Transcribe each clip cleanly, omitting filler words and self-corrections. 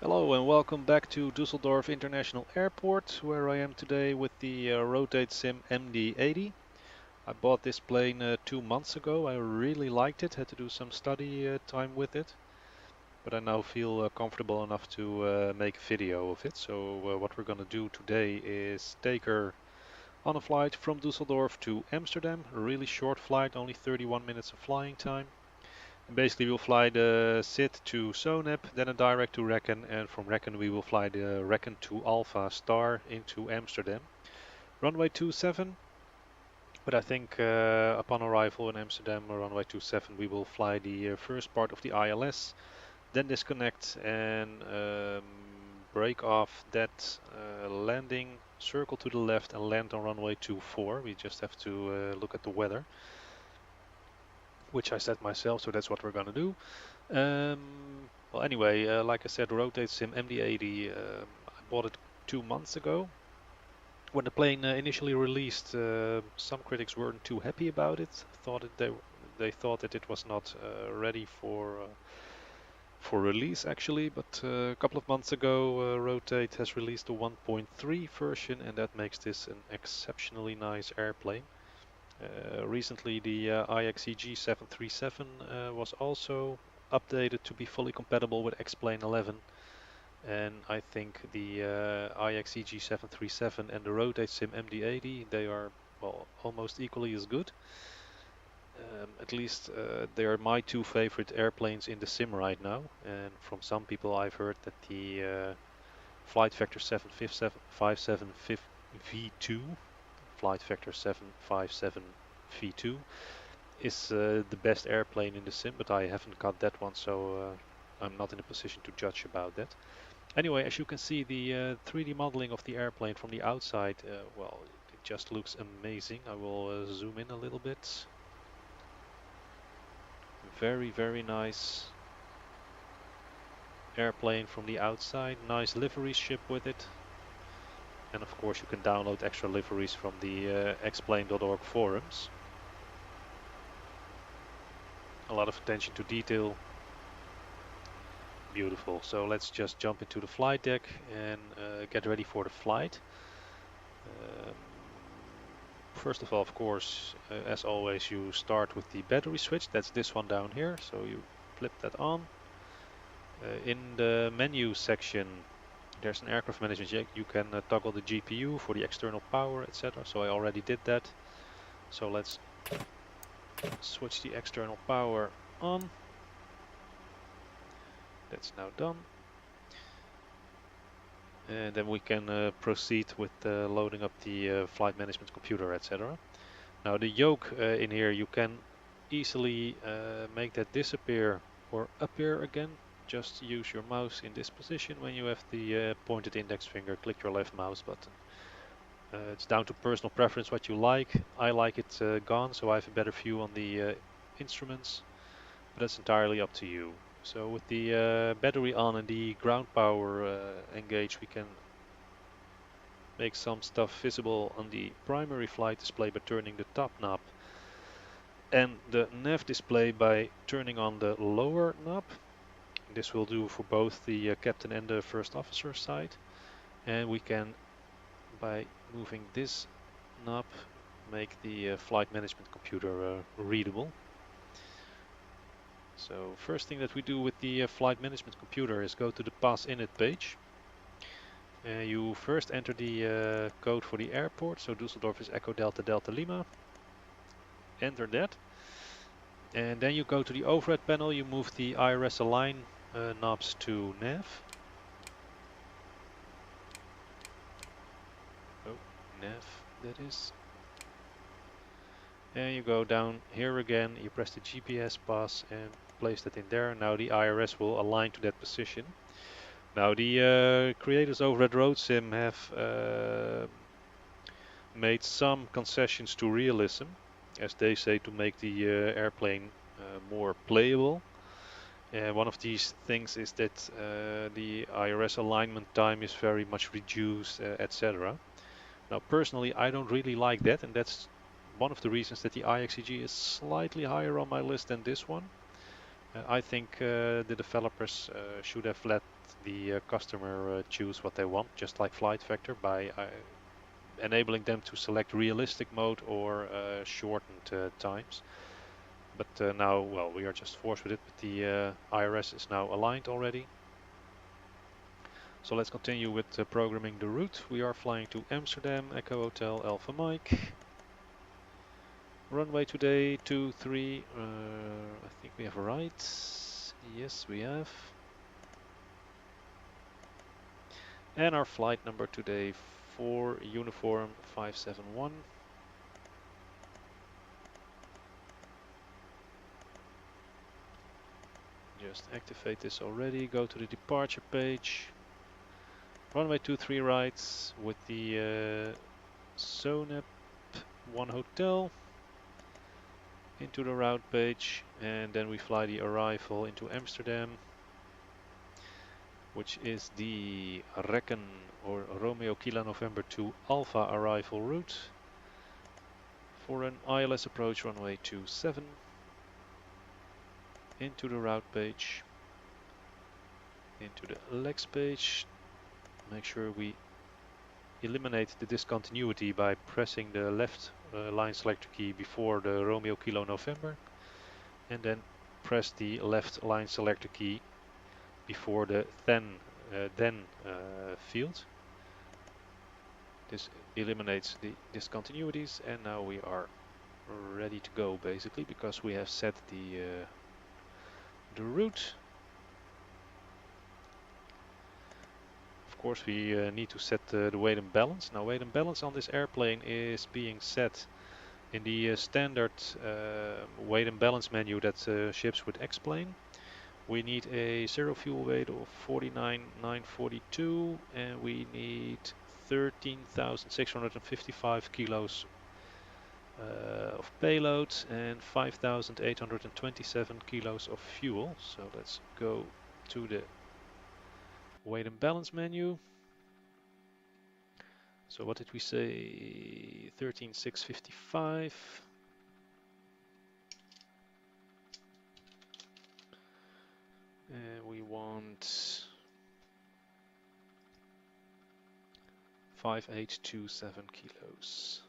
Hello and welcome back to Düsseldorf International Airport, where I am today with the Rotate Sim MD-80. I bought this plane 2 months ago. I really liked it, had to do some study time with it, but I now feel comfortable enough to make a video of it. So what we're going to do today is take her on a flight from Düsseldorf to Amsterdam, a really short flight, only 31 minutes of flying time. And basically we'll fly the SID to Zonep, then a direct to Rekken, and from Rekken we will fly the Rekken to Alpha Star into Amsterdam. Runway 27, but I think upon arrival in Amsterdam, runway 27, we will fly the first part of the ILS, then disconnect and break off that landing, circle to the left and land on runway 24. We just have to look at the weather, which I set myself, so that's what we're gonna do. Well, anyway, like I said, Rotate Sim MD-80. I bought it 2 months ago. When the plane initially released, some critics weren't too happy about it. They thought that it was not ready for release actually. But a couple of months ago, Rotate has released a 1.3 version, and that makes this an exceptionally nice airplane. Recently, the IXEG 737 was also updated to be fully compatible with X-Plane 11, and I think the IXEG 737 and the Rotate Sim MD-80, they are, well, almost equally as good. At least they are my two favorite airplanes in the sim right now, and from some people I've heard that the Flight Factor 757 V2, Flight Factor 757 V2 is the best airplane in the sim, but I haven't got that one, so I'm not in a position to judge about that. Anyway, as you can see, the 3D modeling of the airplane from the outside, well, it just looks amazing. I will zoom in a little bit. Very, very nice airplane from the outside. Nice livery ship with it. And of course you can download extra liveries from the x-plane.org forums. A lot of attention to detail. Beautiful. So let's just jump into the flight deck and get ready for the flight. First of all, of course, as always, you start with the battery switch. That's this one down here. So you flip that on. In the menu section, there's an aircraft management. You can toggle the GPU for the external power, etc. So I already did that. So let's switch the external power on. That's now done. And then we can proceed with loading up the flight management computer, etc. Now the yoke in here, you can easily make that disappear or appear again. Just use your mouse in this position when you have the pointed index finger, click your left mouse button. It's down to personal preference what you like. I like it gone, so I have a better view on the instruments, but that's entirely up to you. So with the battery on and the ground power engaged, we can make some stuff visible on the primary flight display by turning the top knob, and the nav display by turning on the lower knob. This will do for both the captain and the first officer side. And we can, by moving this knob, make the flight management computer readable. So first thing that we do with the flight management computer is go to the pass init page. You first enter the code for the airport. So Düsseldorf is Echo Delta Delta Lima. Enter that. And then you go to the overhead panel. You move the IRS align knobs to nav. Oh, nav that is. And you go down here again. You press the GPS pass and place that in there. Now the IRS will align to that position. Now the creators over at RoadSim have made some concessions to realism, as they say, to make the airplane more playable. One of these things is that the IRS alignment time is very much reduced, etc. Now personally I don't really like that, and that's one of the reasons that the IXEG is slightly higher on my list than this one. I think the developers should have let the customer choose what they want, just like Flight Vector, by enabling them to select realistic mode or shortened times. But now, well, we are just forced with it, but the IRS is now aligned already. So let's continue with programming the route. We are flying to Amsterdam, Echo Hotel, Alpha Mike. Runway today, 23, I think we have a right. Yes, we have. And our flight number today, 4 Uniform 571. Just activate this already, go to the departure page. Runway 23 right with the Zonep 1 hotel into the route page, and then we fly the arrival into Amsterdam, which is the Rekken or Romeo Kilo November 2 Alpha arrival route for an ILS approach runway 27 into the route page, into the legs page. Make sure we eliminate the discontinuity by pressing the left line selector key before the Romeo Kilo November, and then press the left line selector key before the then field. This eliminates the discontinuities, and now we are ready to go, basically, because we have set the route. Of course, we need to set the weight and balance. Now, weight and balance on this airplane is being set in the standard weight and balance menu that ships with X-plane. We need a zero fuel weight of 49,942, and we need 13,655 kilos of payload and 5,827 kilos of fuel. So let's go to the weight and balance menu. So what did we say? 13,655. And we want 5,827 kilos.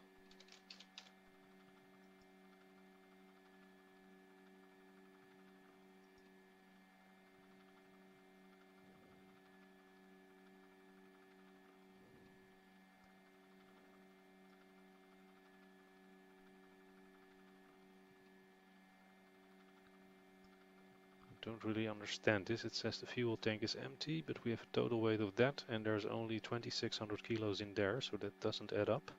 Don't really understand this. It says the fuel tank is empty, but we have a total weight of that, and there's only 2,600 kilos in there, so that doesn't add up.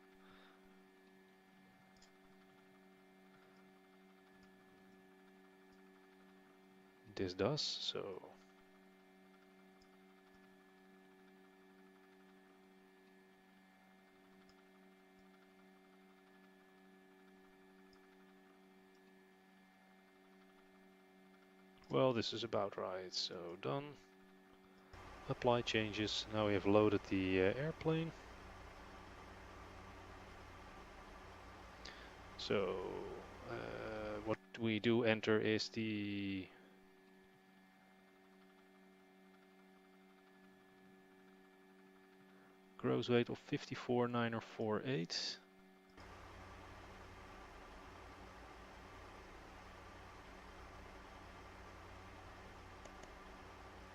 This does, so well, this is about right. So done. Apply changes. Now we have loaded the airplane. So what we do enter is the gross weight of 54,948.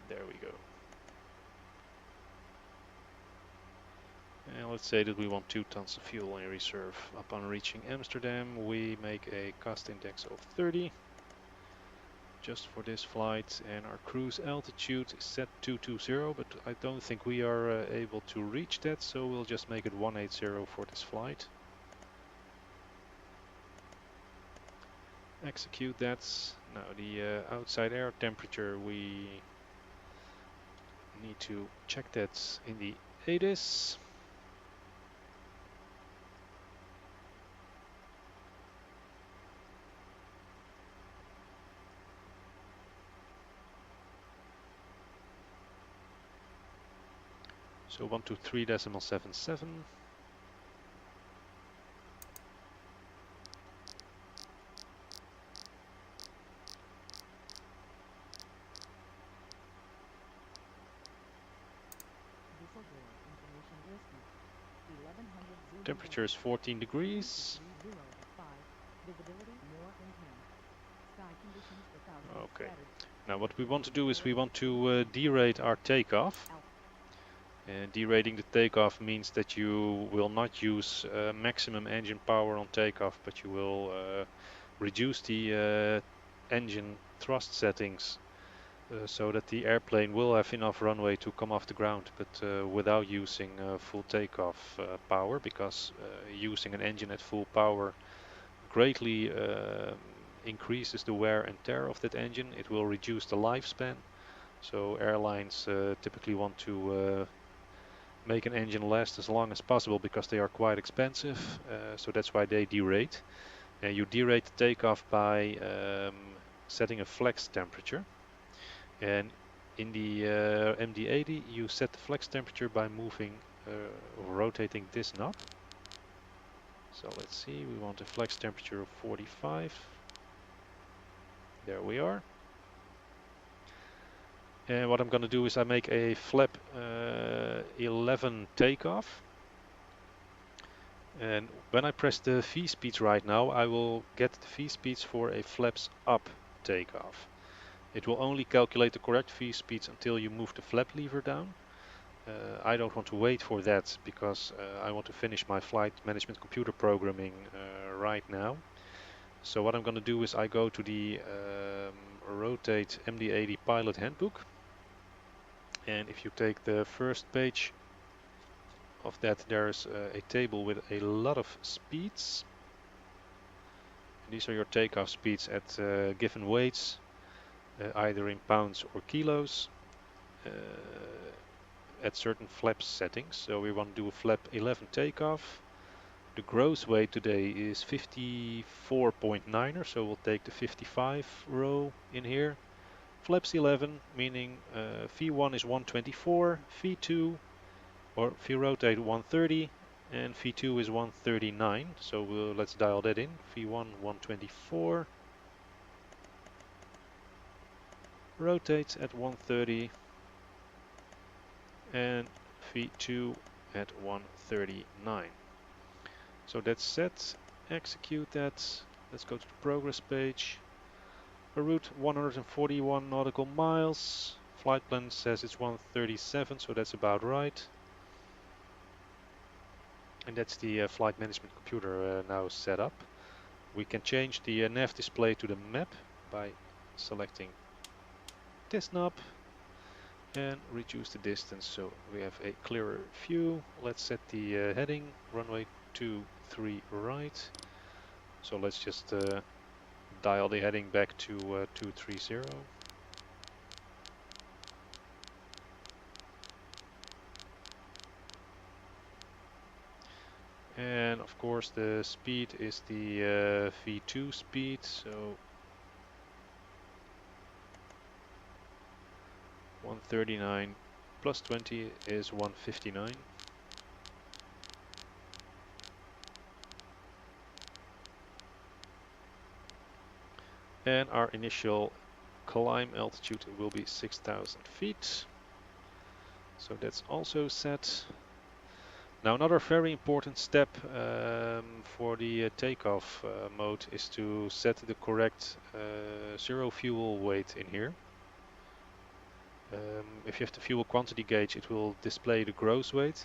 There we go. And let's say that we want 2 tons of fuel in reserve. Upon reaching Amsterdam, we make a cost index of 30 just for this flight, and our cruise altitude is set 220, but I don't think we are able to reach that, so we'll just make it 180 for this flight. Execute that. Now the outside air temperature, we need to check that in the ADIS. So 123.77. Temperature is 14 degrees. Okay. Now what we want to do is we want to derate our takeoff. And derating the takeoff means that you will not use maximum engine power on takeoff, but you will reduce the engine thrust settings so that the airplane will have enough runway to come off the ground, but without using full takeoff power, because using an engine at full power greatly increases the wear and tear of that engine. It will reduce the lifespan. So airlines typically want to make an engine last as long as possible because they are quite expensive. So that's why they derate. And you derate the takeoff by setting a flex temperature. And in the MD-80, you set the flex temperature by moving or rotating this knob. So let's see, we want a flex temperature of 45. There we are. And what I'm going to do is I make a flap 11 takeoff. And when I press the V speeds right now, I will get the V speeds for a flaps up takeoff. It will only calculate the correct V speeds until you move the flap lever down. I don't want to wait for that because I want to finish my flight management computer programming right now. So what I'm going to do is I go to the Rotate MD-80 Pilot Handbook. And if you take the first page of that, there's a table with a lot of speeds. These are your takeoff speeds at given weights, either in pounds or kilos, at certain flap settings. So we want to do a flap 11 takeoff. The gross weight today is 54.9er, so we'll take the 55 row in here. Flaps 11, meaning V1 is 124, V2 or V rotate 130, and V2 is 139. So let's dial that in. V1 124, rotates at 130, and V2 at 139. So that's set. Execute that. Let's go to the progress page. A route 141 nautical miles. Flight plan says it's 137, so that's about right. And that's the flight management computer now set up. We can change the nav display to the map by selecting this knob and reduce the distance so we have a clearer view. Let's set the heading, runway 23 right. So let's just dial the heading back to 230. And of course the speed is the V2 speed, so 139 plus 20 is 159. And our initial climb altitude will be 6,000 feet. So that's also set. Now another very important step for the takeoff mode is to set the correct zero fuel weight in here. If you have the fuel quantity gauge, it will display the gross weight.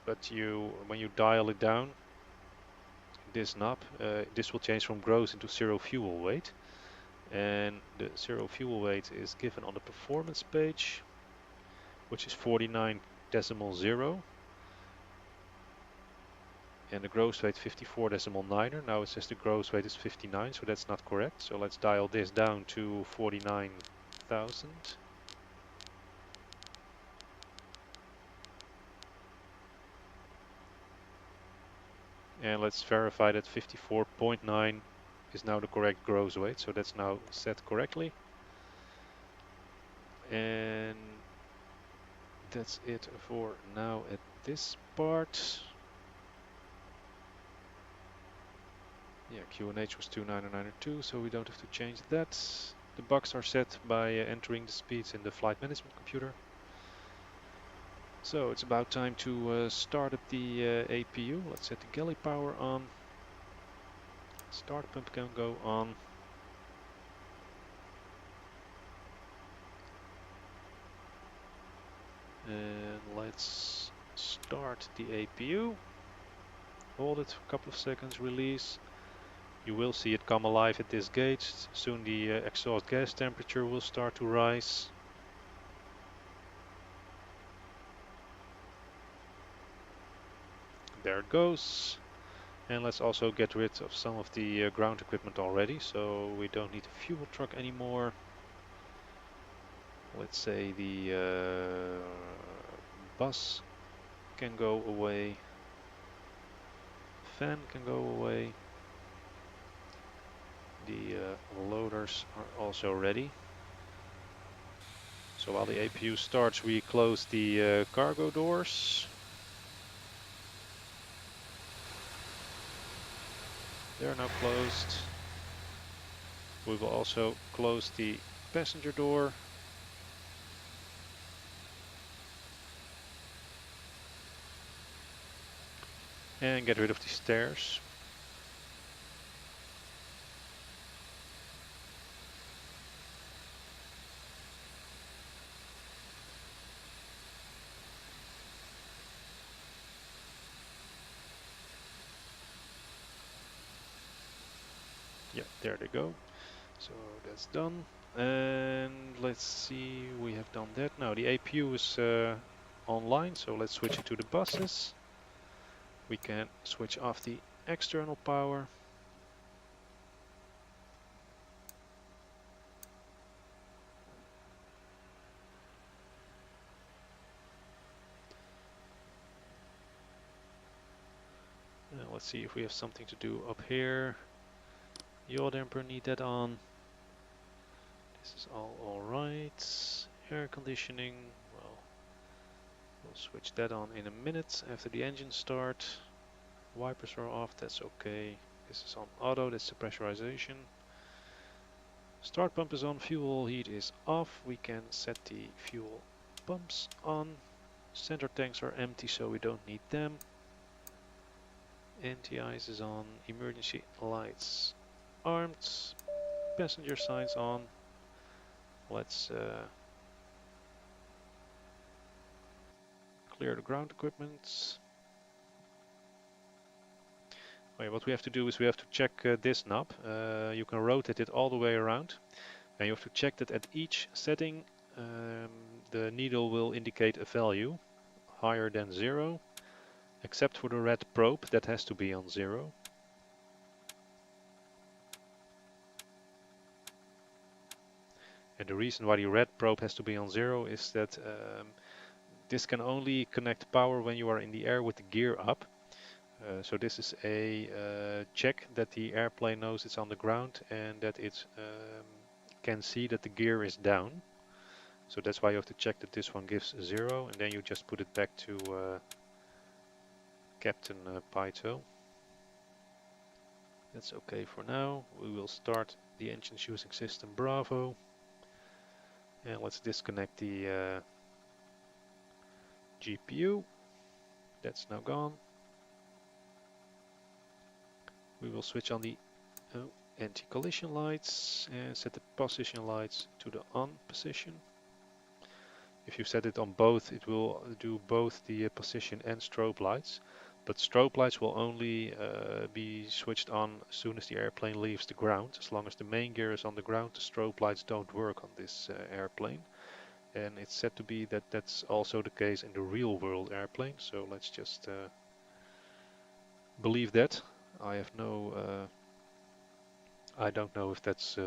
But when you dial it down, this knob, this will change from gross into zero fuel weight. And the zero fuel weight is given on the performance page, which is 49.0. And the gross weight 54.9er. Now it says the gross weight is 59, so that's not correct. So let's dial this down to 49,000. And let's verify that 54.9 is now the correct gross weight, so that's now set correctly. And that's it for now at this part. Yeah, QNH was 29902, so we don't have to change that. The bugs are set by entering the speeds in the flight management computer. So it's about time to start up the APU. Let's set the galley power on. Start pump can go on. And let's start the APU. Hold it for a couple of seconds, release. You will see it come alive at this gauge. Soon the exhaust gas temperature will start to rise. There it goes. And let's also get rid of some of the ground equipment already, so we don't need a fuel truck anymore. Let's say the bus can go away. Fan can go away. The loaders are also ready. So while the APU starts, we close the cargo doors. They are now closed. We will also close the passenger door. And get rid of the stairs. Yeah, there they go. So that's done. And let's see, we have done that. Now the APU is online, so let's switch it to the buses. We can switch off the external power. Let's see if we have something to do up here. Yaw damper, need that on. This is all alright. Air conditioning, well, we'll switch that on in a minute after the engine start. Wipers are off, that's okay. This is on auto, that's the pressurization. Start pump is on, fuel heat is off. We can set the fuel pumps on. Center tanks are empty, so we don't need them. Anti-ice is on, emergency lights armed, passenger signs on. Let's clear the ground equipment. Okay, what we have to do is we have to check this knob. You can rotate it all the way around. And you have to check that at each setting the needle will indicate a value higher than 0. Except for the red probe, that has to be on 0. And the reason why the red probe has to be on 0 is that this can only connect power when you are in the air with the gear up. So this is a check that the airplane knows it's on the ground and that it can see that the gear is down. So that's why you have to check that this one gives 0, and then you just put it back to Captain Pyto. That's okay for now. We will start the engines using system Bravo. And let's disconnect the GPU. That's now gone. We will switch on the anti-collision lights and set the position lights to the on position. If you set it on both, it will do both the position and strobe lights. But strobe lights will only be switched on as soon as the airplane leaves the ground. As long as the main gear is on the ground, the strobe lights don't work on this airplane. And it's said to be that that's also the case in the real world airplane. So let's just believe that. I don't know if that's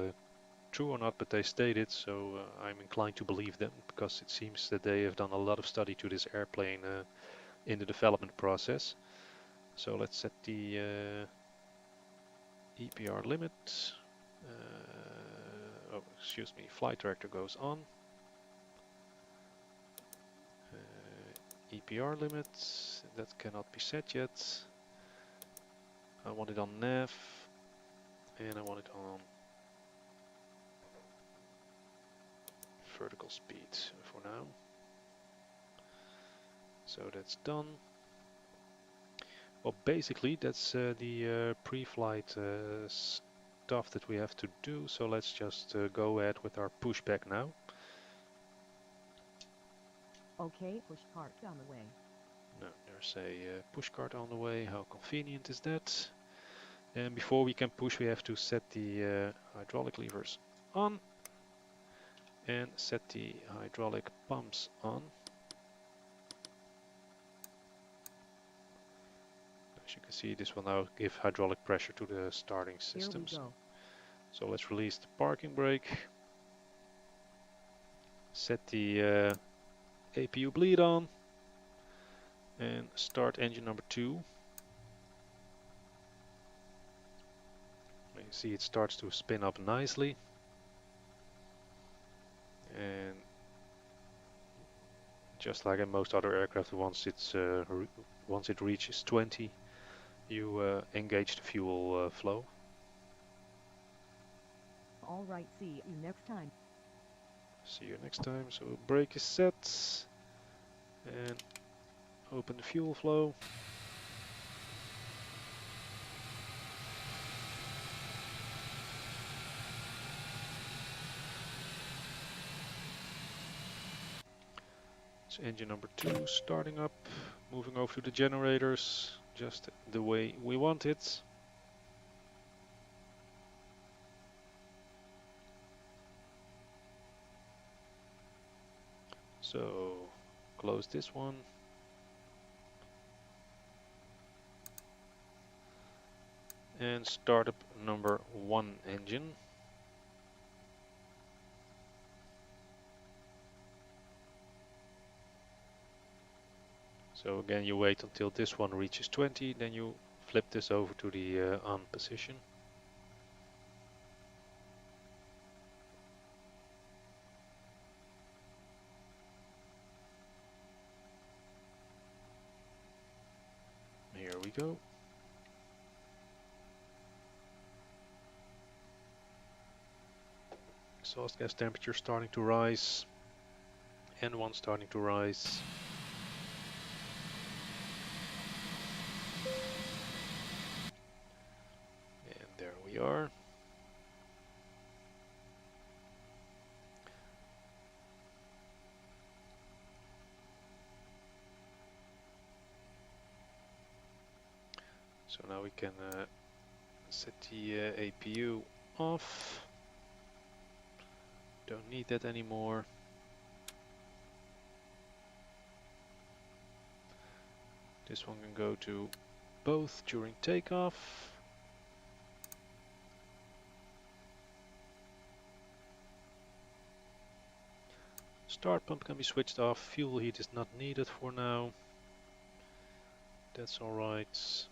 true or not, but they state it, so I'm inclined to believe them because it seems that they have done a lot of study to this airplane in the development process. So let's set the EPR limit. Oh, excuse me, flight director goes on. EPR limit, that cannot be set yet. I want it on nav, and I want it on vertical speed for now. So that's done. Well, basically that's the pre-flight stuff that we have to do. So let's just go ahead with our pushback now. Okay, push cart on the way. No, there's a push cart on the way. How convenient is that? And before we can push, we have to set the hydraulic levers on and set the hydraulic pumps on. As you can see, this will now give hydraulic pressure to the starting system. Here we go. So let's release the parking brake, set the APU bleed on, and start engine number 2. You see it starts to spin up nicely, and just like in most other aircraft, once it reaches 20, you engage the fuel flow. All right, see you next time. See you next time. So brake is set, and open the fuel flow. So engine number 2 starting up, moving over to the generators, just the way we want it. So close this one. And start up number 1 engine. So again, you wait until this one reaches 20, then you flip this over to the on position. Here we go. Exhaust gas temperature starting to rise. N1 starting to rise. And there we are. So now we can set the APU off. Don't need that anymore. This one can go to both during takeoff. Start pump can be switched off. Fuel heat is not needed for now. That's alright.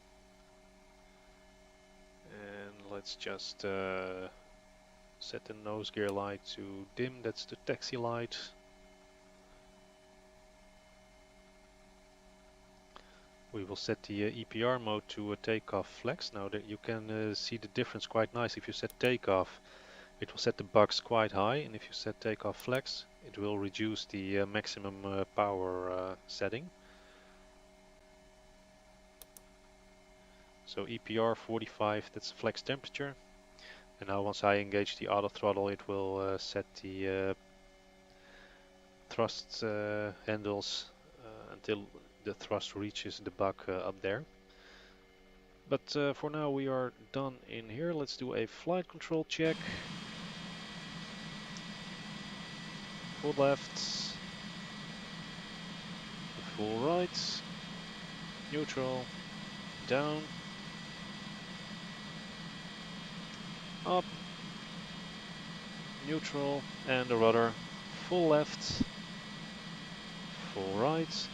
And let's just set the nose gear light to dim. That's the taxi light. We will set the EPR mode to takeoff flex. Now that you can see the difference quite nice. If you set takeoff, it will set the bugs quite high, and if you set takeoff flex, it will reduce the maximum power setting. So EPR 45, that's flex temperature. And now once I engage the auto throttle, it will set the thrust handles until the thrust reaches the bug up there. But for now we are done in here. Let's do a flight control check. Full left, full right, neutral, down, up, neutral, and the rudder. Full left, full right,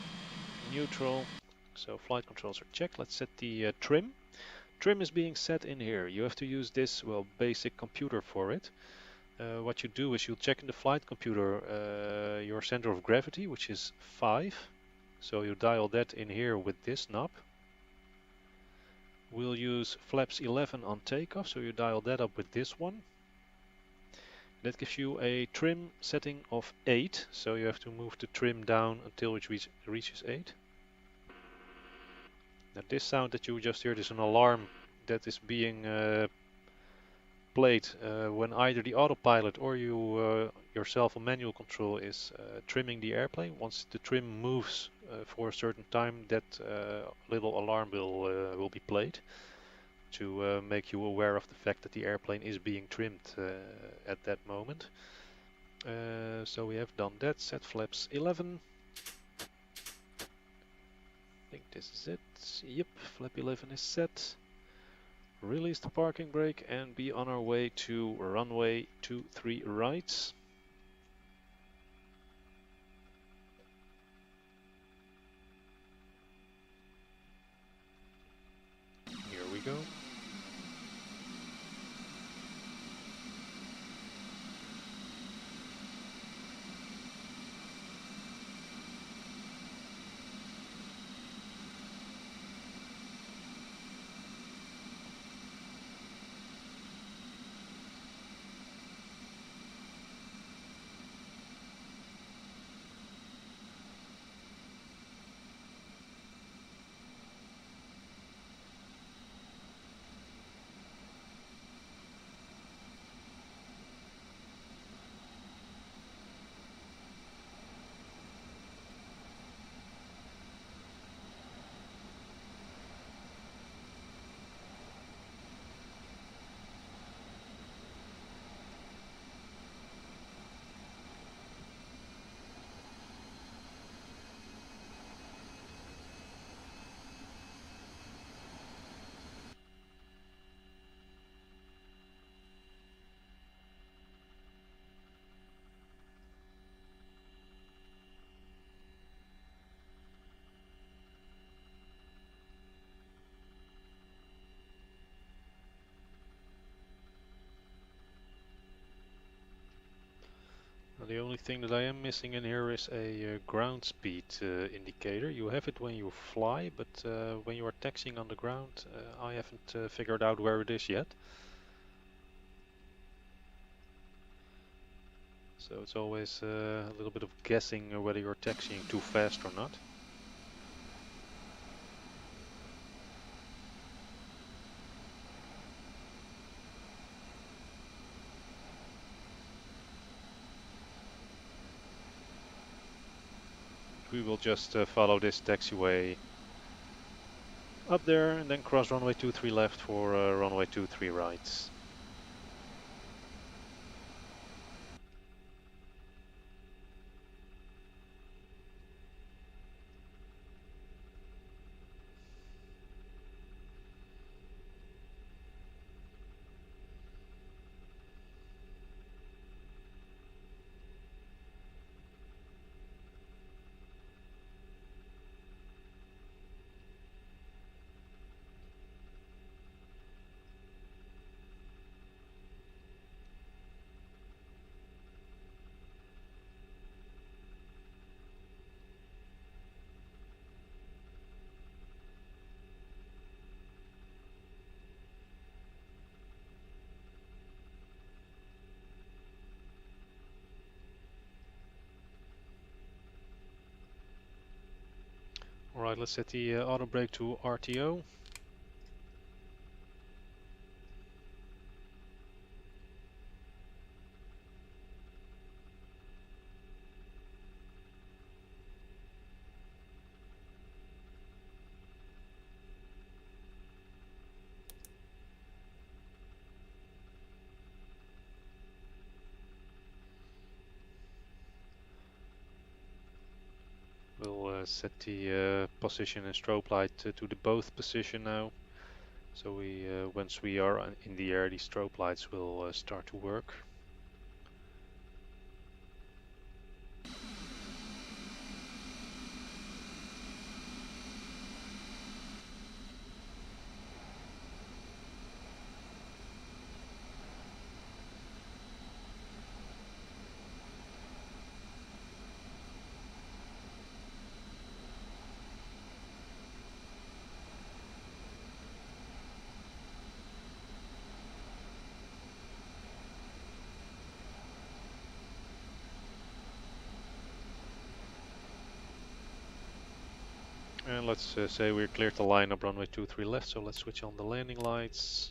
neutral. So flight controls are checked. Let's set the trim. Trim is being set in here. You have to use this, well, basic computer for it. What you do is you check in the flight computer your center of gravity, which is 5. So you dial that in here with this knob. We'll use flaps 11 on takeoff, so you dial that up with this one. That gives you a trim setting of 8, so you have to move the trim down until it reaches 8. Now this sound that you just heard is an alarm that is being played when either the autopilot or you yourself on manual control is trimming the airplane. Once the trim moves for a certain time, that little alarm will be played to make you aware of the fact that the airplane is being trimmed at that moment. So we have done that. Set flaps 11. I think this is it. Yep, flap 11 is set. Release the parking brake and be on our way to runway 23 right. Here we go. Now the only thing that I am missing in here is a ground speed indicator. You have it when you fly, but when you are taxiing on the ground, I haven't figured out where it is yet. So it's always a little bit of guessing whether you're taxiing too fast or not. We will just follow this taxiway up there and then cross runway 23 left for runway 23 right. Alright, let's set the auto brake to RTO. We'll set the position and strobe light to the both position now. So we, once we are in the air, the strobe lights will start to work. And let's say we're cleared to line up runway 23 left, so let's switch on the landing lights.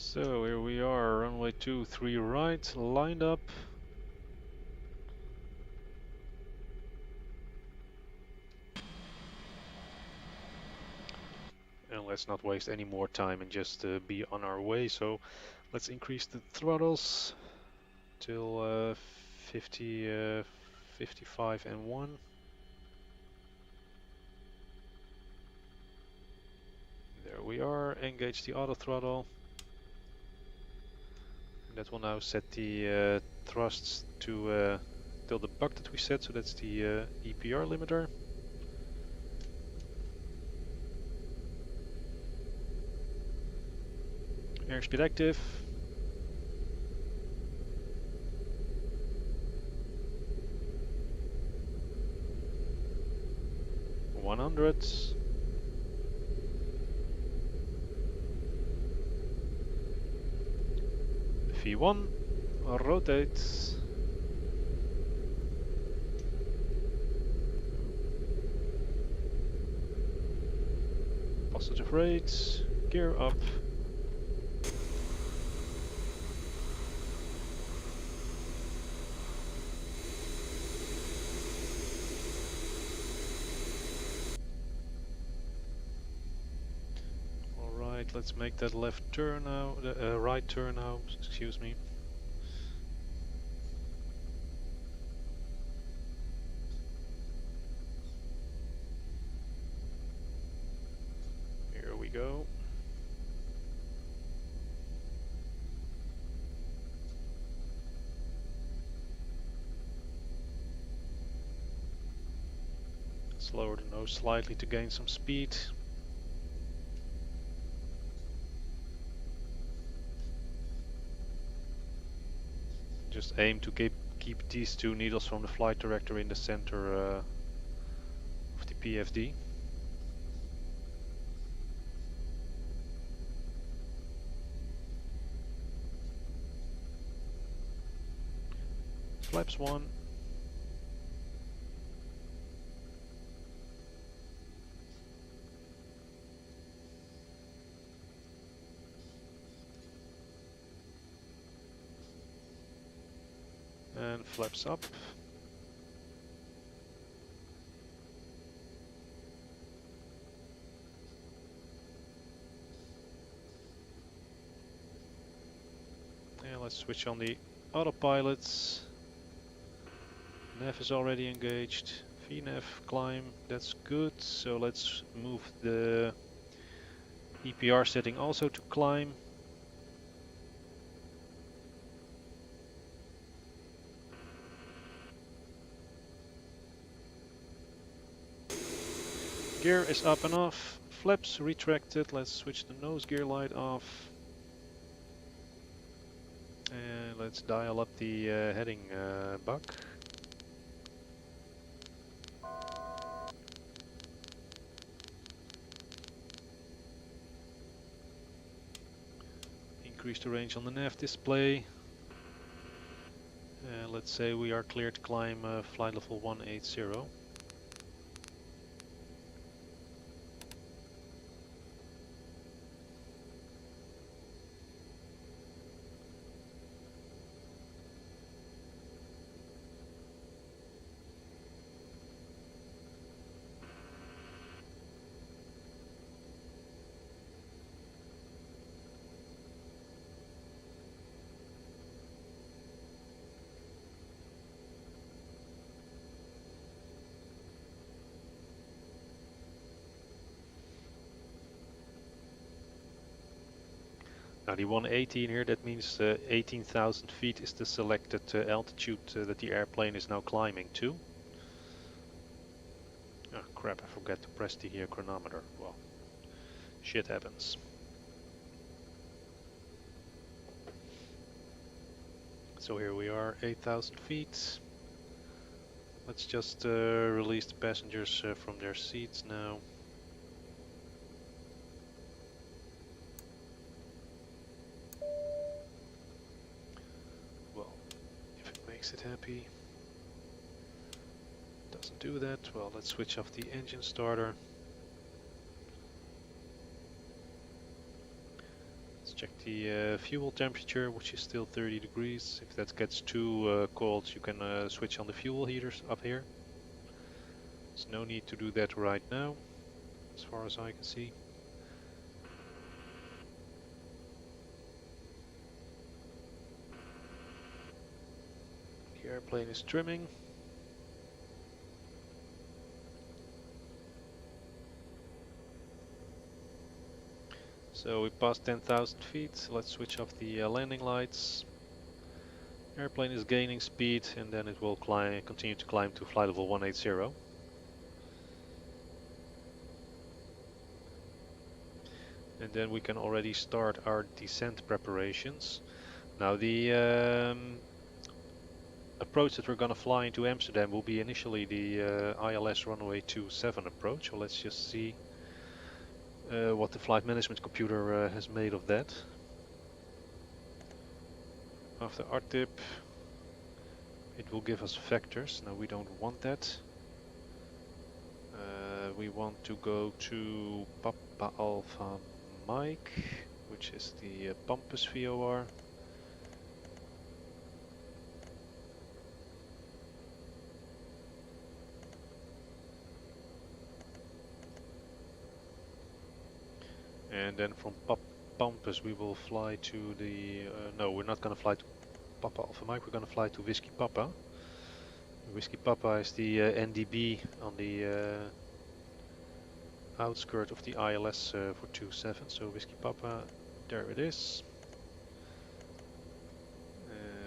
So here we are, runway 23 right, lined up. And let's not waste any more time and just be on our way. So let's increase the throttles till 50, 55 and 1. There we are, engage the auto throttle. That will now set the thrusts to till the buck that we set, so that's the EPR limiter. Airspeed active. $100. V1, rotate. Positive rates, gear up. Alright, let's make that left turn now, right turn now, excuse me. Here we go. Let's lower the nose slightly to gain some speed. Just aim to keep these two needles from the flight director in the center of the PFD. Flaps 1. And flaps up. And let's switch on the autopilots. Nav is already engaged. VNAV climb, that's good. So let's move the EPR setting also to climb. Gear is up and off, flaps retracted, let's switch the nose gear light off. And let's dial up the heading buck. Increase the range on the nav display. Let's say we are cleared to climb flight level 180. Now the 118 here, that means 18,000 feet is the selected altitude that the airplane is now climbing to. Oh crap, I forgot to press the chronometer. Well, shit happens. So here we are, 8,000 feet. Let's just release the passengers from their seats now. Well, if it makes it happy. Doesn't do that. Well, let's switch off the engine starter. Let's check the fuel temperature, which is still 30 degrees. If that gets too cold, you can switch on the fuel heaters up here. There's no need to do that right now, as far as I can see. The airplane is trimming. So we passed 10,000 feet. Let's switch off the landing lights. Airplane is gaining speed, and then it will continue to climb to flight level 180. And then we can already start our descent preparations. Now the approach that we're going to fly into Amsterdam will be initially the ILS runway 27 approach. So let's just see what the flight management computer has made of that. After RTIP, it will give us vectors. Now we don't want that. We want to go to Papa Alpha Mike, which is the Pampus VOR. And then from Pampus we will fly to the... no, we're not going to fly to Papa Alpha Mike, we're going to fly to Whiskey Papa. Whiskey Papa is the NDB on the outskirt of the ILS for 27, so Whiskey Papa, there it is.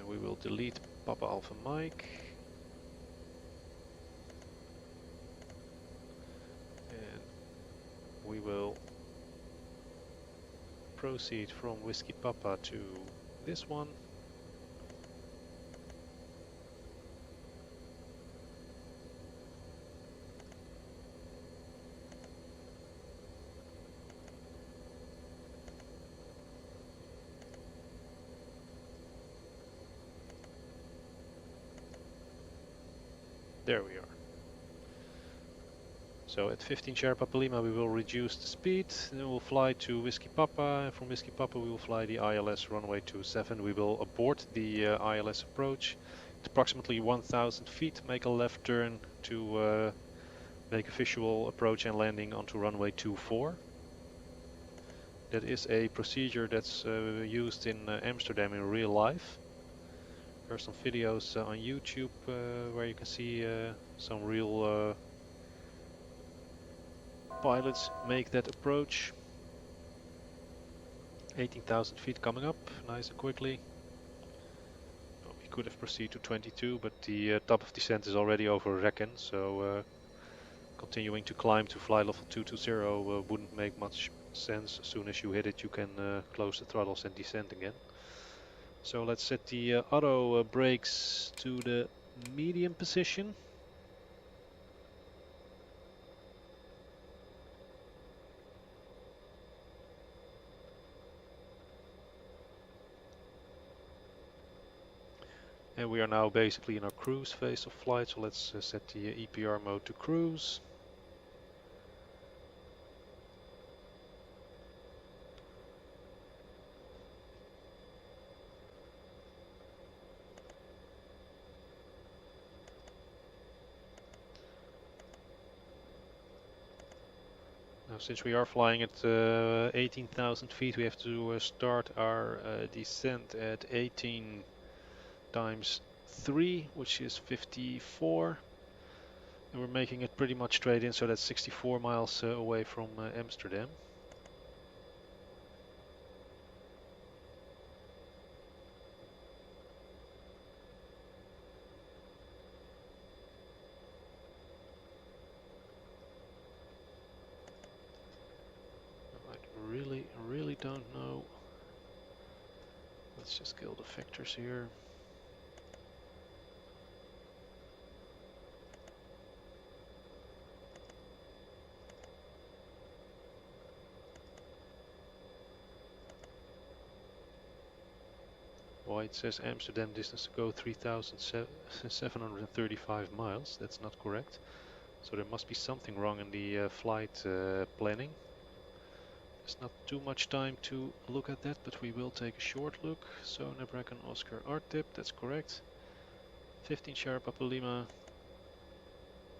We will delete Papa Alpha Mike. And we will proceed from Whiskey Papa to this one. There we are. So at 15 Sierra Papa Lima we will reduce the speed, then we'll fly to Whiskey Papa, and from Whiskey Papa we will fly the ILS runway 27. We will abort the ILS approach at approximately 1,000 feet, make a left turn to make a visual approach and landing onto runway 24. That is a procedure that's used in Amsterdam in real life. There are some videos on YouTube where you can see some real pilots make that approach. 18,000 feet coming up, nice and quickly. Well, we could have proceeded to 22, but the top of descent is already over Rekken, so continuing to climb to flight level 220 wouldn't make much sense. As soon as you hit it, you can close the throttles and descend again. So let's set the auto brakes to the medium position. And we are now basically in our cruise phase of flight, so let's set the EPR mode to cruise. Now, since we are flying at 18,000 feet, we have to start our descent at 18 times 3, which is 54. And we're making it pretty much straight in, so that's 64 miles away from Amsterdam. really don't know. Let's just kill the vectors here. Why it says Amsterdam distance to go 3,735 miles. That's not correct. So there must be something wrong in the flight planning. There's not too much time to look at that, but we will take a short look. So Nebrakan Oscar R-tip, that's correct. 15 Sierra Papa Lima.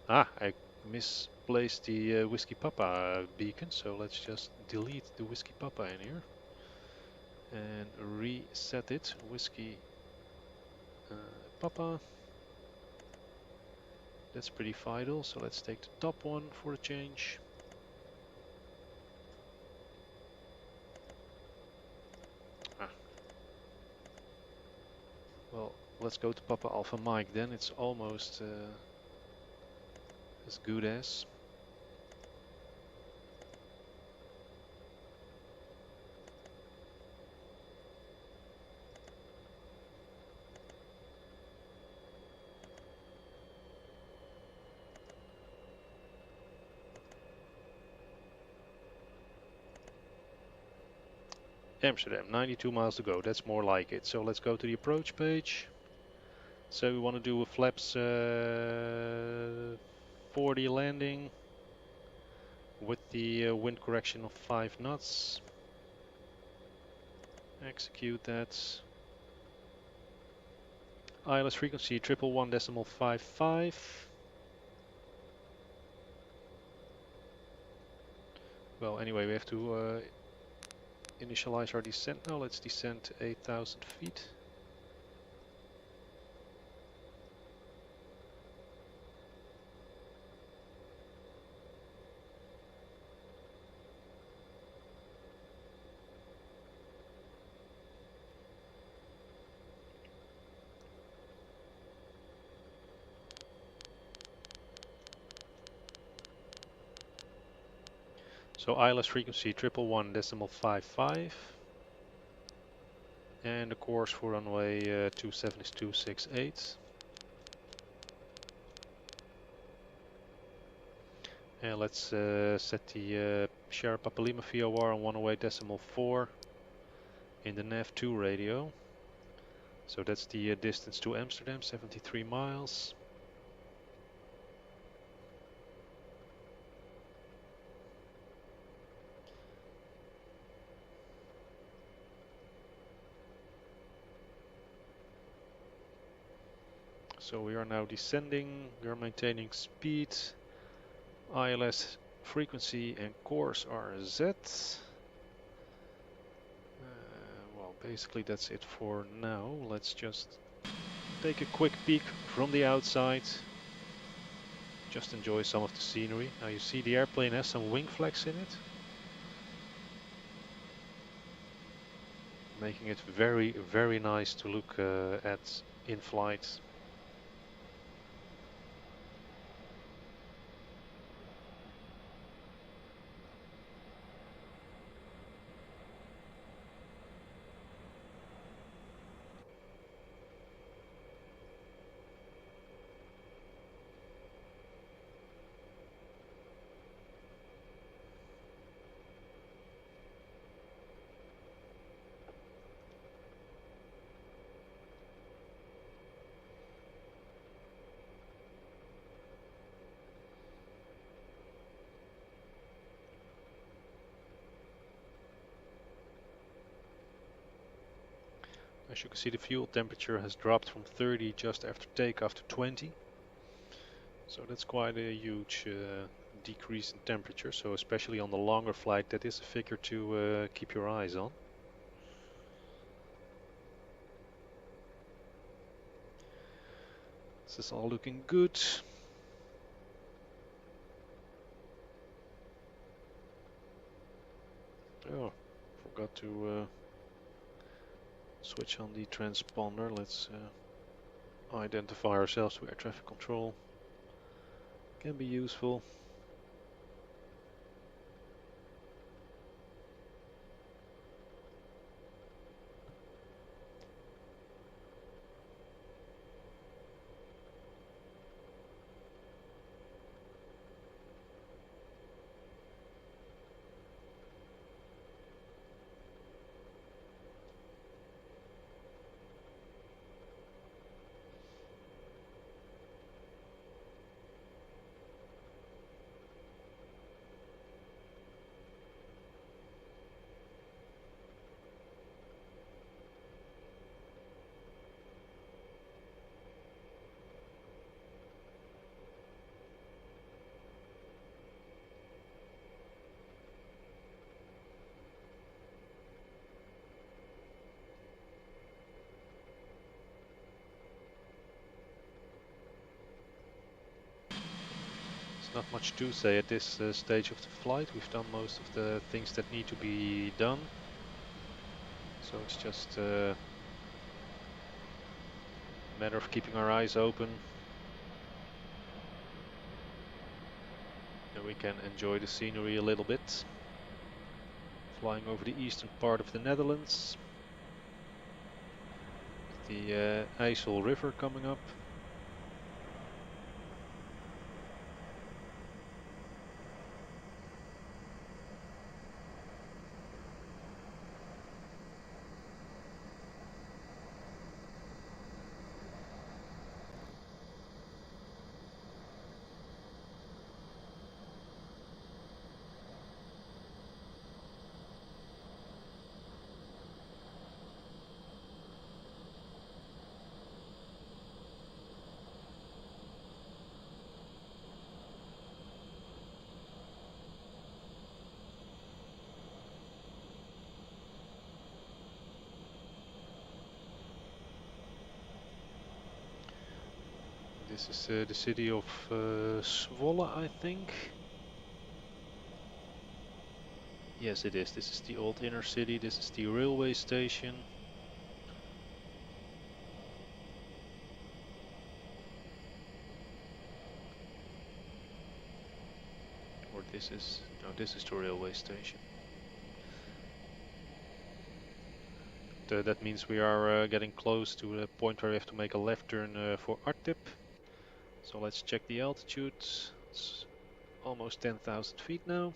Ah, I misplaced the Whiskey Papa beacon, so let's just delete the Whiskey Papa in here. And reset it, Whiskey Papa. That's pretty vital, so let's take the top one for a change. Well, let's go to Papa Alpha Mike then, it's almost as good as. Amsterdam, 92 miles to go, that's more like it. So let's go to the approach page. So we want to do a flaps 40 landing with the wind correction of 5 knots. Execute that. ILS frequency 111.55. Well, anyway, we have to initialize our descent now. Let's descend to 8,000 feet. So ILS frequency 111.55. And the course for runway 27 is 268. And let's set the Sierra Papa Lima VOR on 108.4 in the nav2 radio. So that's the distance to Amsterdam, 73 miles. So we are now descending, we are maintaining speed, ILS frequency and course are set. Well, basically that's it for now. Let's just take a quick peek from the outside. Just enjoy some of the scenery. Now you see the airplane has some wing flaps in it, making it very, very nice to look at in flight. As you can see, the fuel temperature has dropped from 30 just after takeoff to 20. So that's quite a huge decrease in temperature. So especially on the longer flight, that is a figure to keep your eyes on. This is all looking good. Oh, forgot to switch on the transponder. Let's identify ourselves to air traffic control. Can be useful. Not much to say at this stage of the flight. We've done most of the things that need to be done. So it's just a matter of keeping our eyes open. And we can enjoy the scenery a little bit. Flying over the eastern part of the Netherlands. The IJssel River coming up. This is the city of Zwolle, I think. Yes, it is. This is the old inner city. This is the railway station. Or this is, no, this is the railway station. That means we are getting close to the point where we have to make a left turn for Artip. So let's check the altitude. It's almost 10,000 feet now.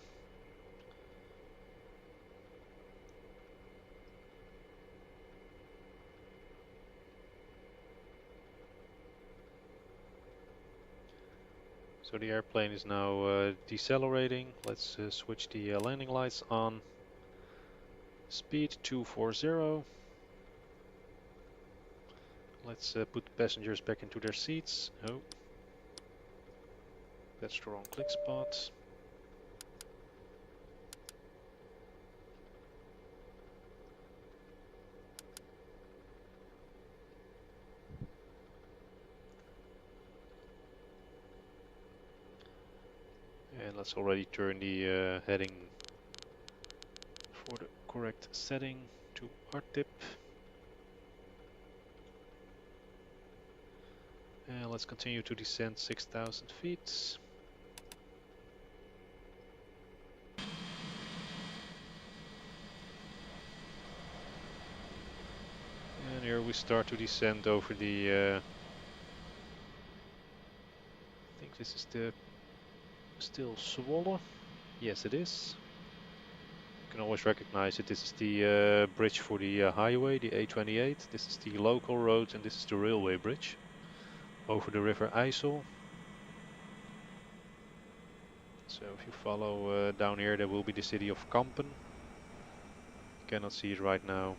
So the airplane is now decelerating. Let's switch the landing lights on. Speed 240. Let's put the passengers back into their seats. Oh, that's the wrong click spot. And let's already turn the heading for the correct setting to Artip. And let's continue to descend 6,000 feet. And here we start to descend over the I think this is the still Zwolle. Yes, it is. You can always recognize it. This is the bridge for the highway, the A28. This is the local road, and this is the railway bridge over the river IJssel. So if you follow down here, there will be the city of Kampen. You cannot see it right now.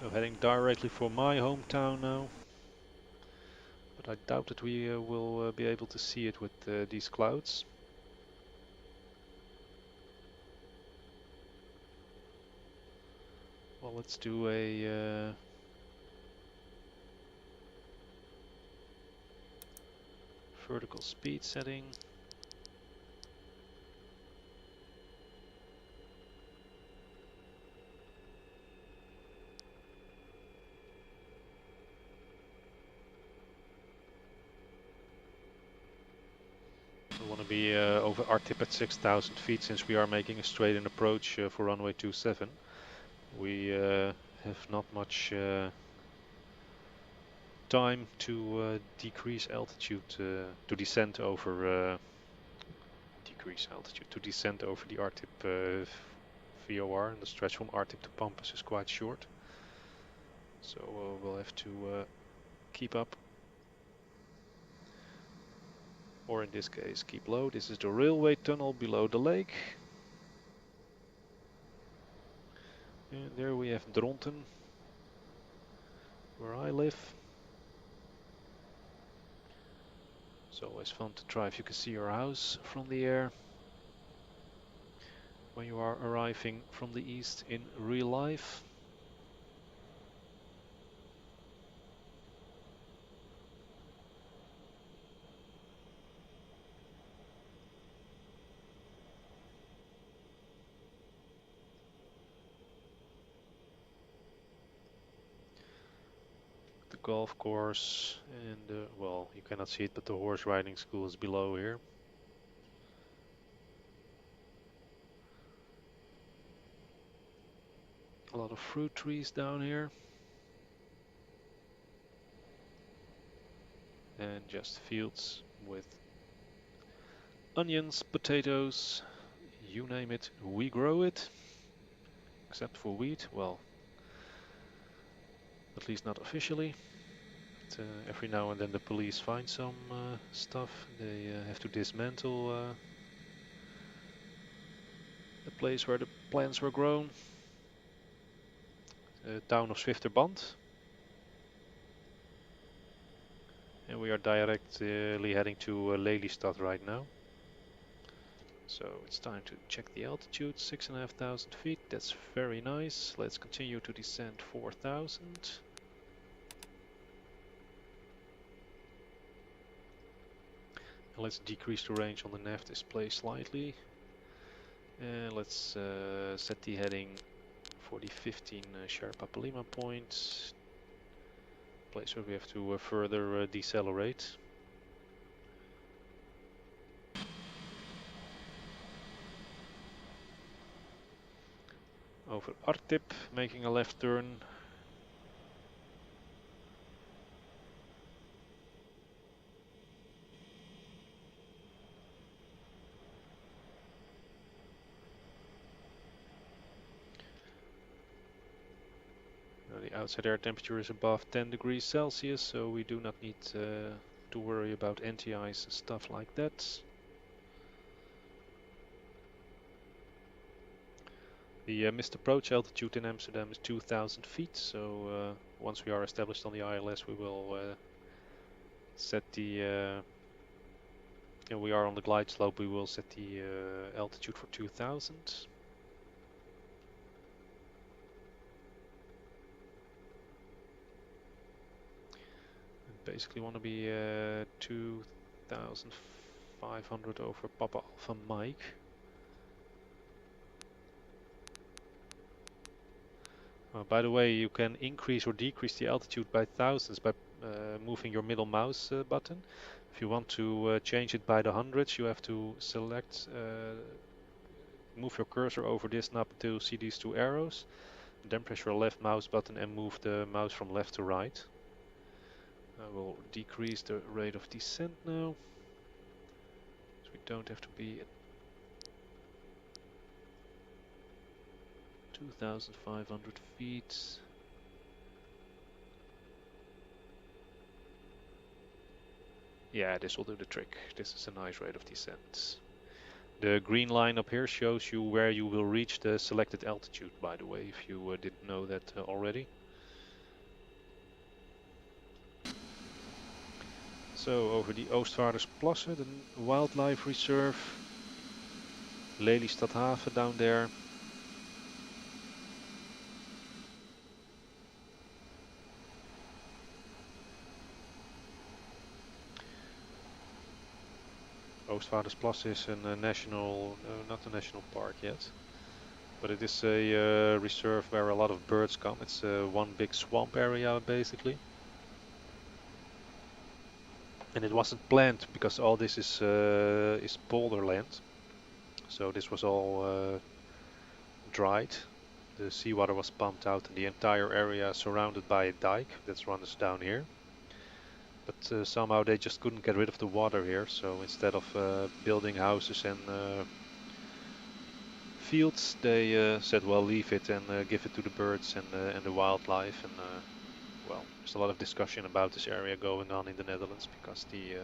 So heading directly for my hometown now. But I doubt that we will be able to see it with these clouds. Well, let's do a vertical speed setting. We want to be over Artip at 6,000 feet since we are making a straight-in approach for runway 27. We have not much time to decrease altitude, to descend over the Artip VOR, and the stretch from Artip to Pampas is quite short. So we'll have to keep up. Or in this case, keep low. This is the railway tunnel below the lake. And there we have Dronten, where I live. It's always fun to try if you can see your house from the air when you are arriving from the east in real life. The golf course and well, you cannot see it, but the horse riding school is below here. A lot of fruit trees down here. And just fields with onions, potatoes, you name it, we grow it. Except for wheat, well, at least not officially. But, every now and then the police find some stuff. They have to dismantle the place where the plants were grown. Town of Zwifterband. And we are directly heading to Lelystad right now. So it's time to check the altitude, 6,500 feet. That's very nice. Let's continue to descend 4,000. Let's decrease the range on the nav display slightly. And let's set the heading for the 15 Sherpa Palima point. Place where we have to further decelerate. Over Artip, making a left turn. The outside air temperature is above 10 degrees Celsius, so we do not need to worry about anti-ice and stuff like that. The missed approach altitude in Amsterdam is 2,000 feet, so once we are established on the ILS, we will set the we are on the glide slope, we will set the altitude for 2,000. Basically want to be 2,500 over Papa Alpha Mike. By the way, you can increase or decrease the altitude by thousands by moving your middle mouse button. If you want to change it by the hundreds, you have to select, move your cursor over this knob to see these two arrows. Then press your left mouse button and move the mouse from left to right. I will decrease the rate of descent now, so we don't have to be at 2,500 feet. Yeah, this will do the trick. This is a nice rate of descent. The green line up here shows you where you will reach the selected altitude, by the way, if you didn't know that already. So over the Oostvaardersplassen, the wildlife reserve, Lelystad Haven down there. Oostvaardersplassen is a national, not a national park yet, but it is a reserve where a lot of birds come. It's one big swamp area basically. And it wasn't planned because all this is polder land. So this was all dried. The seawater was pumped out and the entire area surrounded by a dike that runs down here. But somehow they just couldn't get rid of the water here, so instead of building houses and fields, they said, well, leave it and give it to the birds and the wildlife. And well, there's a lot of discussion about this area going on in the Netherlands because the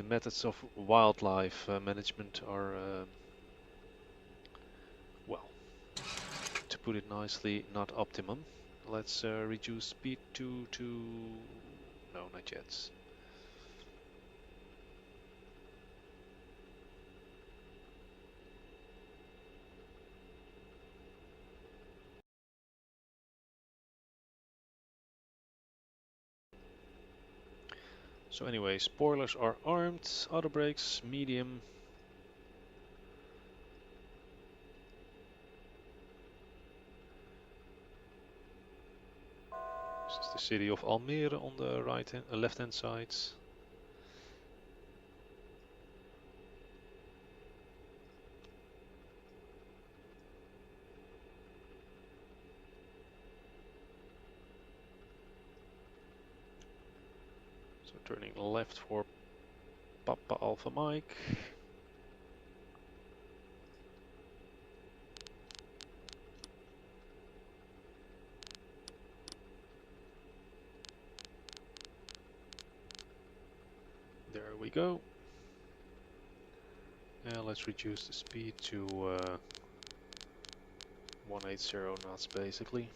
methods of wildlife management are, well, to put it nicely, not optimum. Let's reduce speed to no, not yet. So anyway, spoilers are armed, auto brakes medium. This is the city of Almere on the left-hand side. So turning left for Papa Alpha Mike. There we go. And let's reduce the speed to 180 knots basically.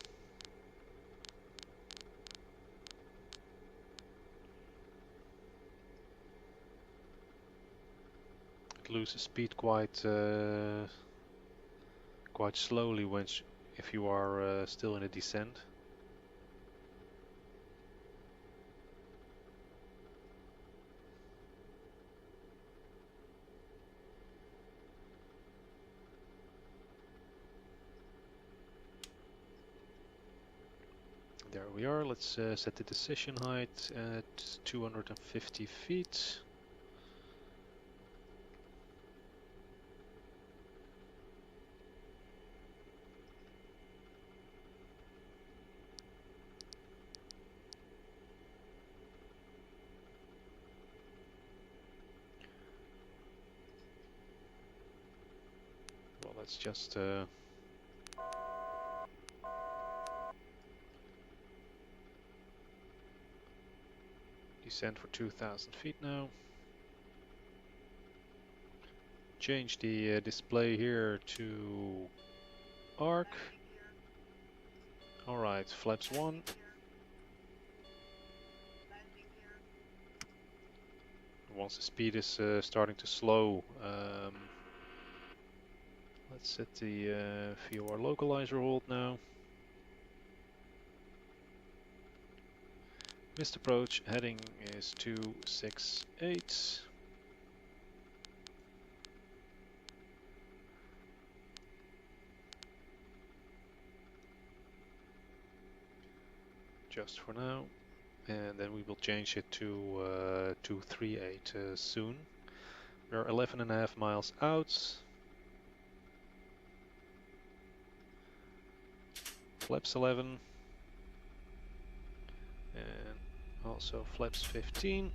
It loses speed quite slowly if you are still in a descent. There we are. Let's set the decision height at 250 feet. Well, let's just descend for 2,000 feet now. Change the display here to arc. Alright, flaps 1. Once the speed is starting to slow, let's set the VOR localizer hold now. Missed approach, heading is 268. Just for now, and then we will change it to 238 soon. We're 11.5 miles out. Flaps 11 and also flaps 15.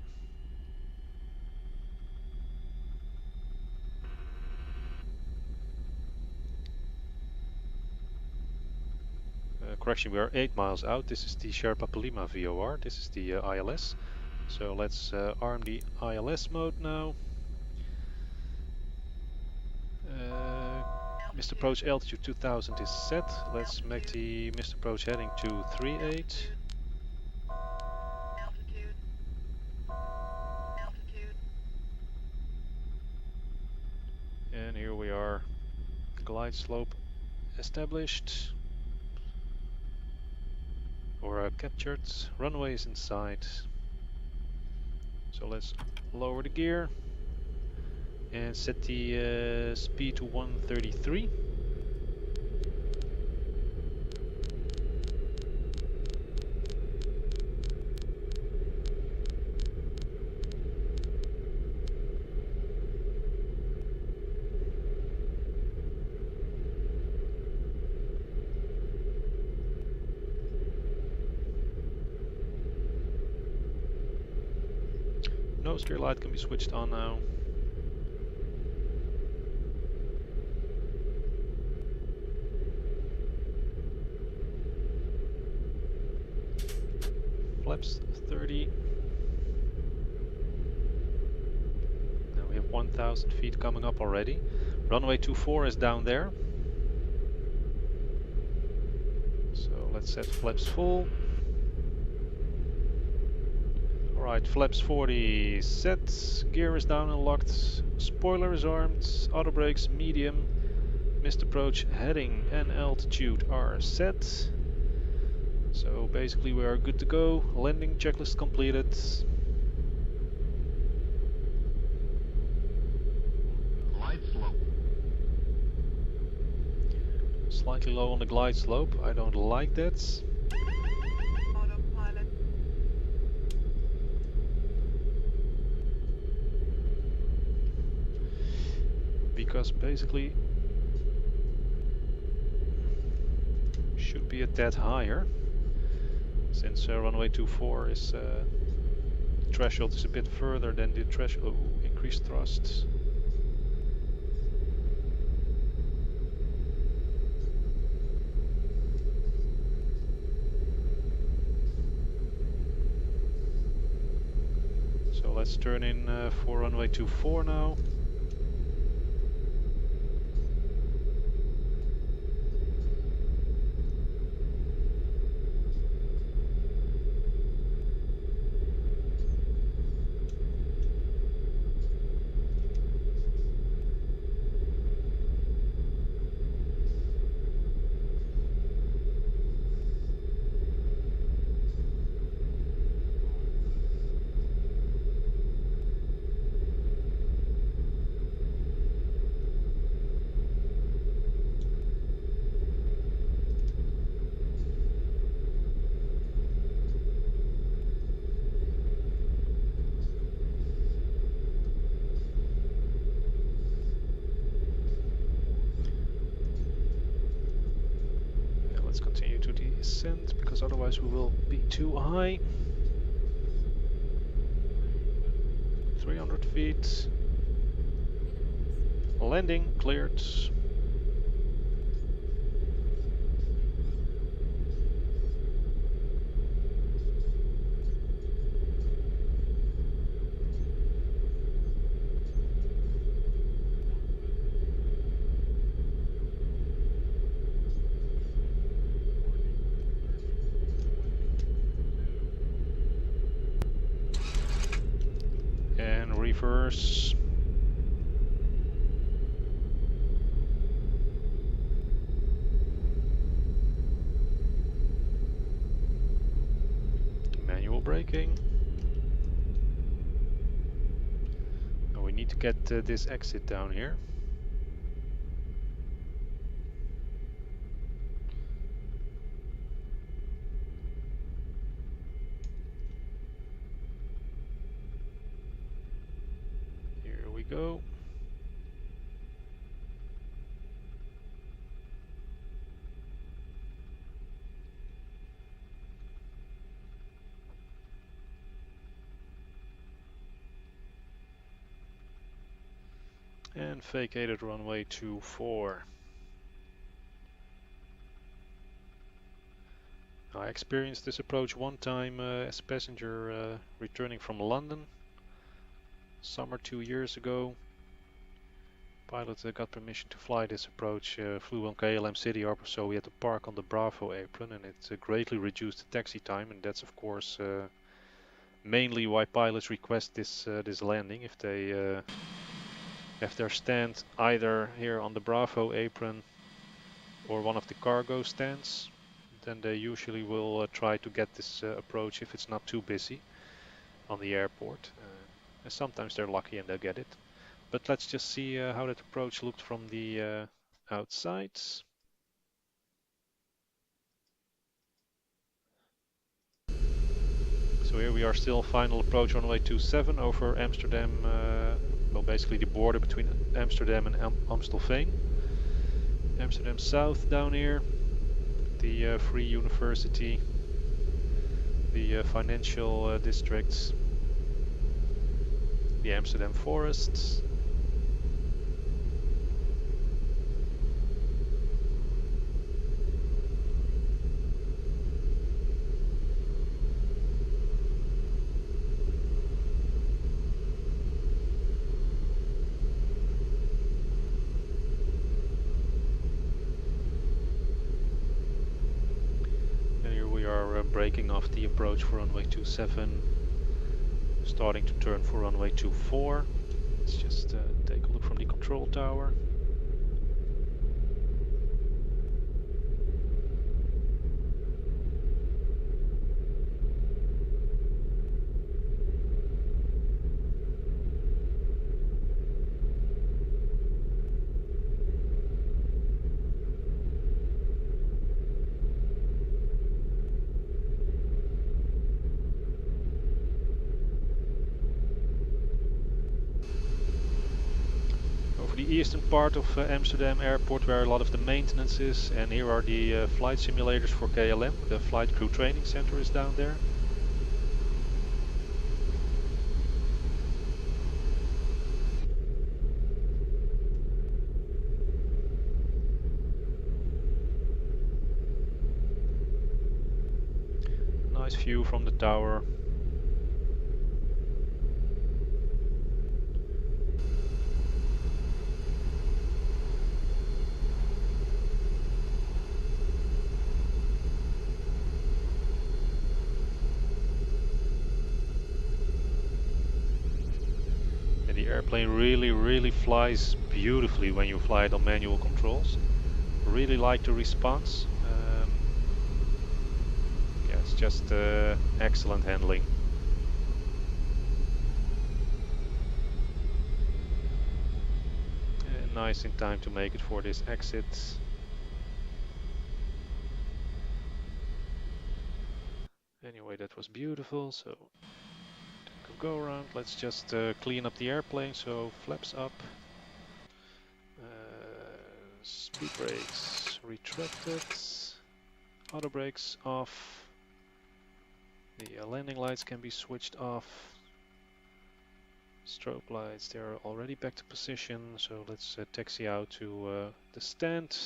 Correction, we are 8 miles out. This is the Sherpa Palima VOR. This is the ILS. So let's arm the ILS mode now. Missed approach altitude 2000 is set. Let's make the missed approach heading to 38. And here we are. Glide slope established. Or captured. Runway is in sight. So let's lower the gear and set the speed to 133. Nose gear light can be switched on now. Flaps 30. Now we have 1,000 feet coming up already. Runway 24 is down there. So let's set flaps full. Alright, flaps 40 set, gear is down and locked, spoiler is armed, auto brakes medium, missed approach heading and altitude are set. So basically we are good to go, landing checklist completed. Slightly low on the glide slope. I don't like that. Autopilot. Because basically should be a tad higher, since runway 24 is threshold is a bit further than the threshold. Oh, increased thrust. So let's turn in for runway 24 now. Let's continue to descend, because otherwise we will be too high. 300 feet. Landing cleared. And reverse. Manual braking. Now we need to get this exit down here. Here we go. And vacated runway 24. I experienced this approach one time as a passenger returning from London, summer 2 years ago. Pilot got permission to fly this approach, flew on KLM City Harbor, so we had to park on the Bravo apron, and it greatly reduced the taxi time, and that's of course mainly why pilots request this landing. If they have their stand either here on the Bravo apron or one of the cargo stands, then they usually will try to get this approach if it's not too busy on the airport. And sometimes they're lucky and they'll get it. But let's just see how that approach looked from the outside. So here we are, still final approach runway 27 over Amsterdam, well, basically the border between Amsterdam and Amstelveen. Amsterdam South down here, the Free University, the financial districts, the Amsterdam forests. Breaking off the approach for runway 27, starting to turn for runway 24. Let's just take a look from the control tower. eastern part of Amsterdam airport where a lot of the maintenance is, and here are the flight simulators for KLM. The flight crew training center is down there. Nice view from the tower. And the airplane really flies beautifully when you fly it on manual controls. Really like the response. Yeah, it's just excellent handling. Nice in time to make it for this exit. Anyway, that was beautiful, so go around. Let's just clean up the airplane, so flaps up. Speed brakes retracted. Auto brakes off. The landing lights can be switched off. Strobe lights, they're already back to position, so let's taxi out to the stand.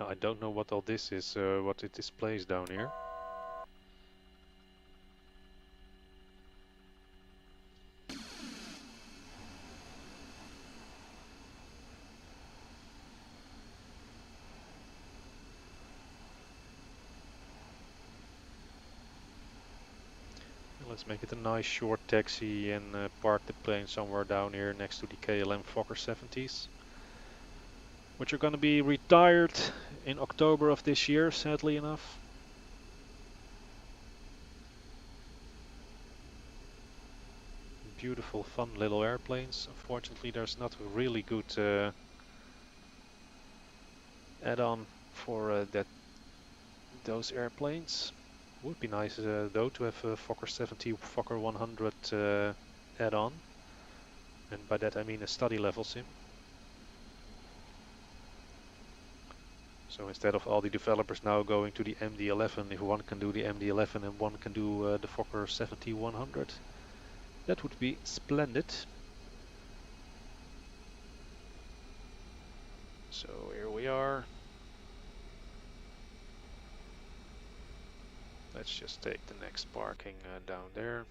I don't know what all this is, what it displays down here. Let's make it a nice short taxi and park the plane somewhere down here next to the KLM Fokker 70s, which are going to be retired in October of this year, sadly enough. Beautiful, fun little airplanes. Unfortunately, there's not a really good add-on for those airplanes. Would be nice though to have a Fokker 70, Fokker 100 add-on, and by that I mean a study level sim. So instead of all the developers now going to the MD-11, if one can do the MD-11 and one can do the Fokker 70-100, that would be splendid. So here we are. Let's just take the next parking down there.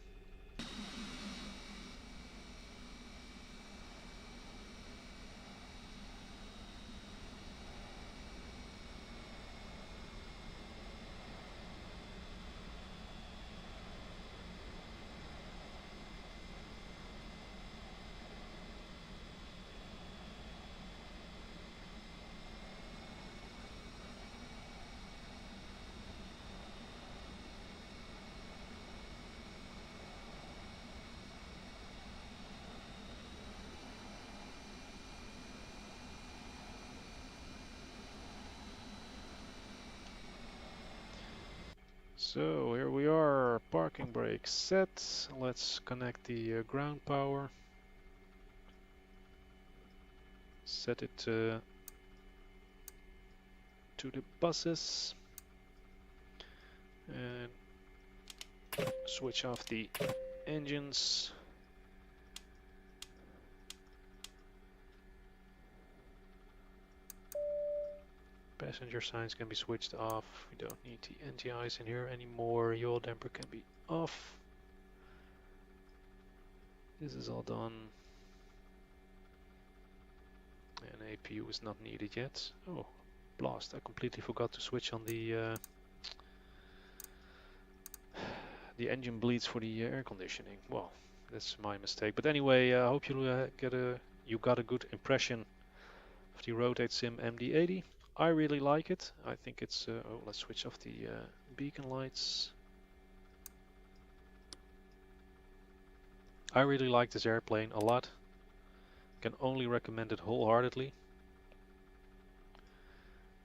So here we are, parking brake set. Let's connect the ground power. Set it to the buses. And switch off the engines. Passenger signs can be switched off. We don't need the NTIs in here anymore. Yaw damper can be off. This is all done. And APU is not needed yet. Oh, blast. I completely forgot to switch on the engine bleeds for the air conditioning. Well, that's my mistake. But anyway, I hope you got a good impression of the Rotate Sim MD-80. I really like it. I think it's... oh, let's switch off the beacon lights. I really like this airplane a lot. Can only recommend it wholeheartedly.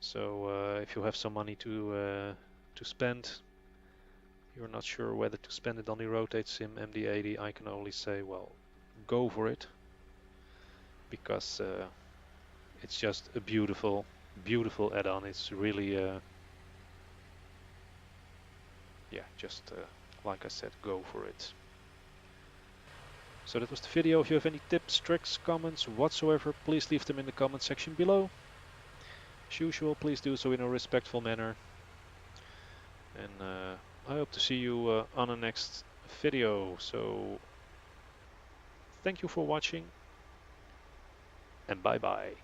So if you have some money to spend, you're not sure whether to spend it on the Rotate Sim MD80, I can only say, well, go for it, because it's just a beautiful, beautiful add-on. It's really, yeah, just like I said, go for it. So that was the video. If you have any tips, tricks, comments whatsoever, please leave them in the comment section below. As usual, please do so in a respectful manner. And I hope to see you on the next video. So thank you for watching, and bye bye.